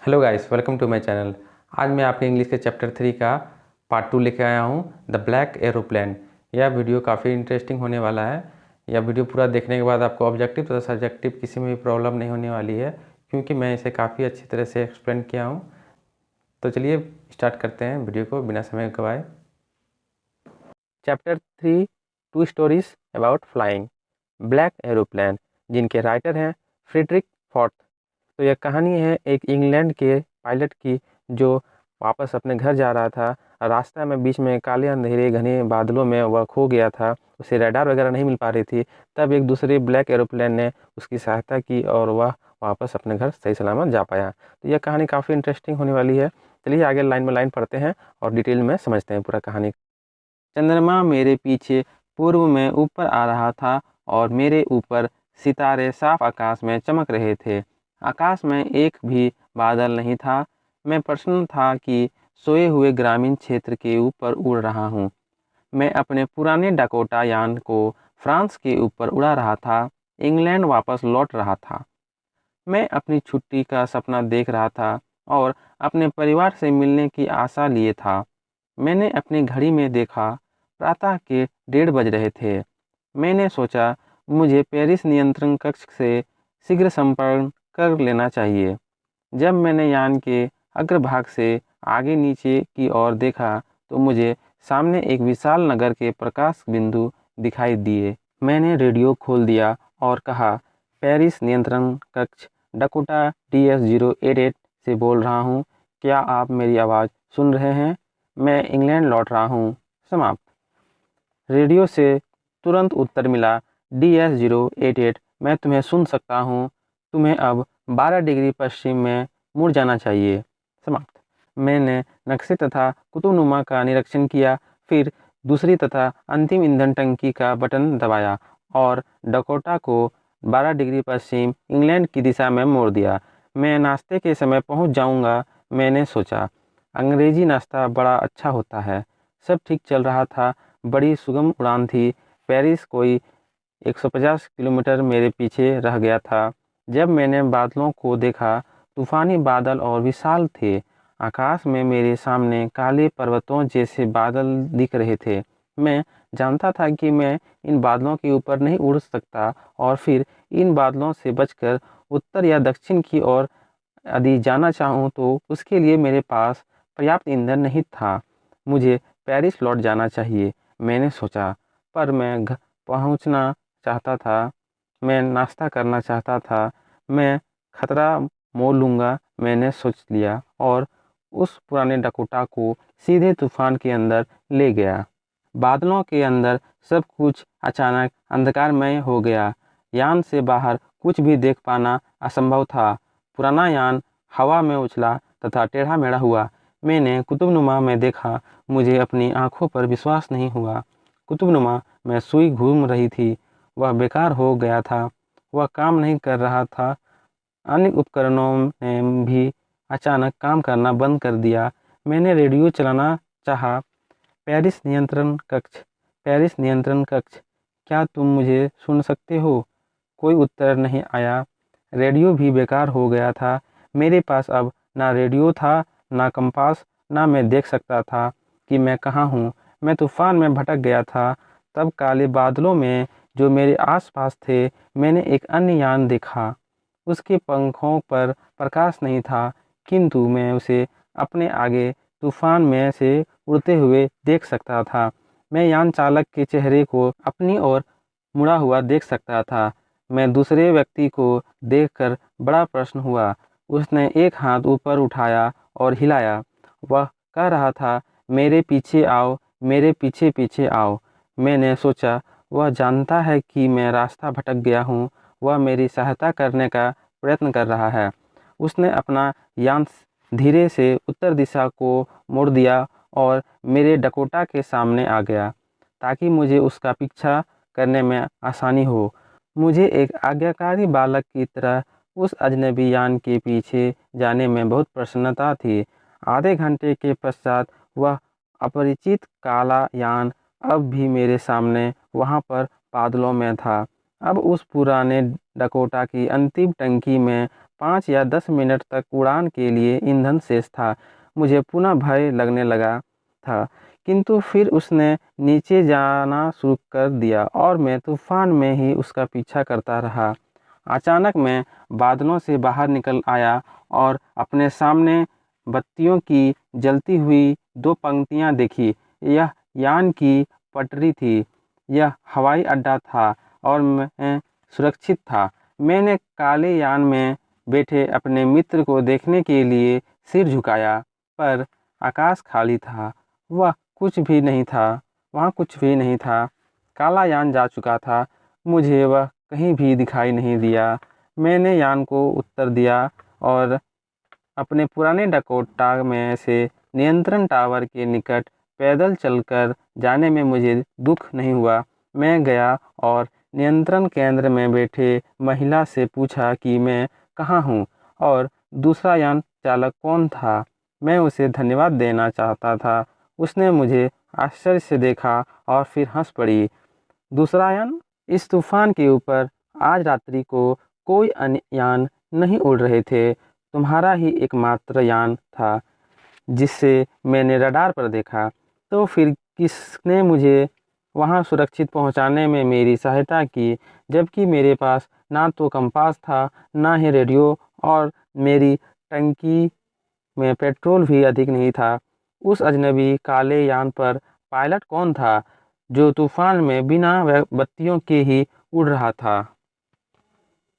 Hello guys, welcome to my channel. आज मैं आपके इंग्लिश के चैप्टर 3 का पार्ट 2 लेके आया हूँ, द ब्लैक एरोप्लेन। यह वीडियो काफ़ी इंटरेस्टिंग होने वाला है। यह वीडियो पूरा देखने के बाद आपको ऑब्जेक्टिव तथा सब्जेक्टिव किसी में भी प्रॉब्लम नहीं होने वाली है, क्योंकि मैं इसे काफ़ी अच्छी तरह से एक्सप्लेन किया हूँ। तो चलिए स्टार्ट करते हैं वीडियो को बिना समय गवाए। Chapter 3, 2 stories about flying, black aeroplane, जिनके राइटर हैं फ्रेडरिक फॉर्थ। तो यह कहानी है एक इंग्लैंड के पायलट की जो वापस अपने घर जा रहा था। रास्ता में बीच में काले अंधेरे घने बादलों में वह खो गया था। उसे रडार वगैरह नहीं मिल पा रही थी। तब एक दूसरे ब्लैक एरोप्लेन ने उसकी सहायता की और वह वापस अपने घर सही सलामत जा पाया। तो यह कहानी काफ़ी इंटरेस्टिंग होने वाली है। चलिए आगे लाइन में लाइन पढ़ते हैं और डिटेल में समझते हैं पूरा कहानी। चंद्रमा मेरे पीछे पूर्व में ऊपर आ रहा था और मेरे ऊपर सितारे साफ आकाश में चमक रहे थे। आकाश में एक भी बादल नहीं था। मैं प्रसन्न था कि सोए हुए ग्रामीण क्षेत्र के ऊपर उड़ रहा हूँ। मैं अपने पुराने डकोटा यान को फ्रांस के ऊपर उड़ा रहा था। इंग्लैंड वापस लौट रहा था। मैं अपनी छुट्टी का सपना देख रहा था और अपने परिवार से मिलने की आशा लिए था। मैंने अपनी घड़ी में देखा, प्रातः के 1:30 बज रहे थे। मैंने सोचा मुझे पेरिस नियंत्रण कक्ष से शीघ्र संपर्क कर लेना चाहिए। जब मैंने यान के अग्रभाग से आगे नीचे की ओर देखा तो मुझे सामने एक विशाल नगर के प्रकाश बिंदु दिखाई दिए। मैंने रेडियो खोल दिया और कहा, पेरिस नियंत्रण कक्ष, डकोटा DS-088 से बोल रहा हूँ। क्या आप मेरी आवाज़ सुन रहे हैं? मैं इंग्लैंड लौट रहा हूँ। समाप्त। रेडियो से तुरंत उत्तर मिला, DS-088, मैं तुम्हें सुन सकता हूँ। तुम्हें अब 12 डिग्री पश्चिम में मुड़ जाना चाहिए। समाप्त। मैंने नक्शे तथा कुतुबनुमा का निरीक्षण किया, फिर दूसरी तथा अंतिम ईंधन टंकी का बटन दबाया और डकोटा को 12 डिग्री पश्चिम इंग्लैंड की दिशा में मोड़ दिया। मैं नाश्ते के समय पहुंच जाऊंगा, मैंने सोचा। अंग्रेजी नाश्ता बड़ा अच्छा होता है। सब ठीक चल रहा था। बड़ी सुगम उड़ान थी। पेरिस कोई 150 किलोमीटर मेरे पीछे रह गया था। जब मैंने बादलों को देखा, तूफानी बादल और विशाल थे। आकाश में मेरे सामने काले पर्वतों जैसे बादल दिख रहे थे। मैं जानता था कि मैं इन बादलों के ऊपर नहीं उड़ सकता और फिर इन बादलों से बचकर उत्तर या दक्षिण की ओर यदि जाना चाहूँ तो उसके लिए मेरे पास पर्याप्त ईंधन नहीं था। मुझे पेरिस लौट जाना चाहिए, मैंने सोचा। पर मैं घर पहुँचना चाहता था। मैं नाश्ता करना चाहता था। मैं खतरा मोल लूँगा, मैंने सोच लिया और उस पुराने डकोटा को सीधे तूफान के अंदर ले गया। बादलों के अंदर सब कुछ अचानक अंधकारमय हो गया। यान से बाहर कुछ भी देख पाना असंभव था। पुराना यान हवा में उछला तथा टेढ़ा मेढ़ा हुआ। मैंने कुतुबनुमा में देखा। मुझे अपनी आंखों पर विश्वास नहीं हुआ। कुतुबनुमा में सुई घूम रही थी। वह बेकार हो गया था। वह काम नहीं कर रहा था। अन्य उपकरणों ने भी अचानक काम करना बंद कर दिया। मैंने रेडियो चलाना चाहा। पेरिस नियंत्रण कक्ष, पेरिस नियंत्रण कक्ष, क्या तुम मुझे सुन सकते हो? कोई उत्तर नहीं आया। रेडियो भी बेकार हो गया था। मेरे पास अब ना रेडियो था, ना कंपास, ना मैं देख सकता था कि मैं कहाँ हूँ। मैं तूफान में भटक गया था। तब काले बादलों में जो मेरे आसपास थे, मैंने एक अन्य यान देखा। उसके पंखों पर प्रकाश नहीं था, किंतु मैं उसे अपने आगे तूफान में से उड़ते हुए देख सकता था। मैं यान चालक के चेहरे को अपनी ओर मुड़ा हुआ देख सकता था। मैं दूसरे व्यक्ति को देखकर बड़ा प्रसन्न हुआ। उसने एक हाथ ऊपर उठाया और हिलाया। वह कह रहा था, मेरे पीछे आओ, मेरे पीछे पीछे आओ। मैंने सोचा, वह जानता है कि मैं रास्ता भटक गया हूँ। वह मेरी सहायता करने का प्रयत्न कर रहा है। उसने अपना यान धीरे से उत्तर दिशा को मोड़ दिया और मेरे डकोटा के सामने आ गया, ताकि मुझे उसका पीछा करने में आसानी हो। मुझे एक आज्ञाकारी बालक की तरह उस अजनबी यान के पीछे जाने में बहुत प्रसन्नता थी। आधे घंटे के पश्चात वह अपरिचित काला यान अब भी मेरे सामने वहाँ पर बादलों में था। अब उस पुराने डकोटा की अंतिम टंकी में 5 या 10 मिनट तक उड़ान के लिए ईंधन शेष था। मुझे पुनः भय लगने लगा था, किंतु फिर उसने नीचे जाना शुरू कर दिया और मैं तूफान में ही उसका पीछा करता रहा। अचानक मैं बादलों से बाहर निकल आया और अपने सामने बत्तियों की जलती हुई 2 पंक्तियां देखी। यह यान की पटरी थी। यह हवाई अड्डा था और मैं सुरक्षित था। मैंने काले यान में बैठे अपने मित्र को देखने के लिए सिर झुकाया, पर आकाश खाली था। वहाँ कुछ भी नहीं था। काला यान जा चुका था। मुझे वह कहीं भी दिखाई नहीं दिया। मैंने यान को उत्तर दिया और अपने पुराने डकोटा में से नियंत्रण टावर के निकट पैदल चलकर जाने में मुझे दुख नहीं हुआ। मैं गया और नियंत्रण केंद्र में बैठे महिला से पूछा कि मैं कहाँ हूँ और दूसरा यान चालक कौन था। मैं उसे धन्यवाद देना चाहता था। उसने मुझे आश्चर्य से देखा और फिर हंस पड़ी। दूसरा यान? इस तूफान के ऊपर आज रात्रि को कोई अन्य यान नहीं उड़ रहे थे। तुम्हारा ही एकमात्र यान था जिसे मैंने रडार पर देखा। तो फिर किसने मुझे वहां सुरक्षित पहुंचाने में मेरी सहायता की, जबकि मेरे पास ना तो कंपास था, ना ही रेडियो, और मेरी टंकी में पेट्रोल भी अधिक नहीं था। उस अजनबी काले यान पर पायलट कौन था जो तूफान में बिना बत्तियों के ही उड़ रहा था?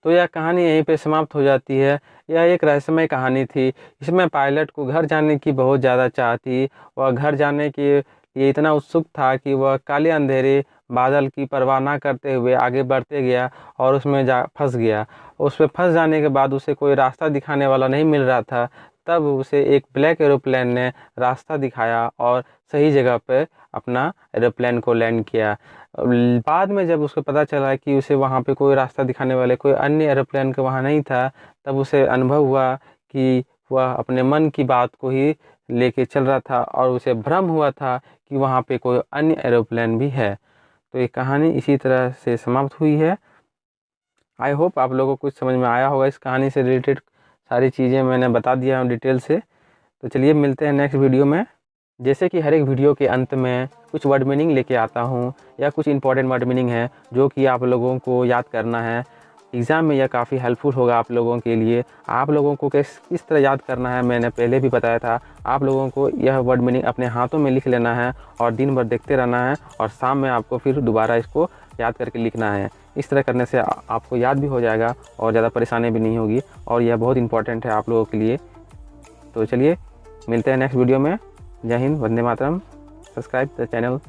तो यह कहानी यहीं पे समाप्त हो जाती है। यह एक रहस्यमय कहानी थी। इसमें पायलट को घर जाने की बहुत ज़्यादा चाह थी। वह घर जाने के लिए इतना उत्सुक था कि वह काले अंधेरे बादल की परवाह ना करते हुए आगे बढ़ते गया और उसमें फंस गया। उसमें फंस जाने के बाद उसे कोई रास्ता दिखाने वाला नहीं मिल रहा था। तब उसे एक ब्लैक एरोप्लेन ने रास्ता दिखाया और सही जगह पर अपना एरोप्लेन को लैंड किया। बाद में जब उसको पता चला कि उसे वहाँ पे कोई रास्ता दिखाने वाले कोई अन्य एरोप्लेन का वहाँ नहीं था, तब उसे अनुभव हुआ कि वह अपने मन की बात को ही लेके चल रहा था और उसे भ्रम हुआ था कि वहाँ पे कोई अन्य एरोप्लेन भी है। तो ये कहानी इसी तरह से समाप्त हुई है। आई होप आप लोगों को कुछ समझ में आया होगा। इस कहानी से रिलेटेड सारी चीज़ें मैंने बता दिया हूँ डिटेल से। तो चलिए मिलते हैं नेक्स्ट वीडियो में। जैसे कि हर एक वीडियो के अंत में कुछ वर्ड मीनिंग लेके आता हूँ या कुछ इंपॉर्टेंट वर्ड मीनिंग है जो कि आप लोगों को याद करना है। एग्ज़ाम में यह काफ़ी हेल्पफुल होगा आप लोगों के लिए। आप लोगों को किस तरह याद करना है मैंने पहले भी बताया था। आप लोगों को यह वर्ड मीनिंग अपने हाथों में लिख लेना है और दिन भर देखते रहना है और शाम में आपको फिर दोबारा इसको याद करके लिखना है। इस तरह करने से आपको याद भी हो जाएगा और ज़्यादा परेशानी भी नहीं होगी और यह बहुत इंपॉर्टेंट है आप लोगों के लिए। तो चलिए मिलते हैं नेक्स्ट वीडियो में। जय हिंद, वंदे मातरम। Subscribe the channel.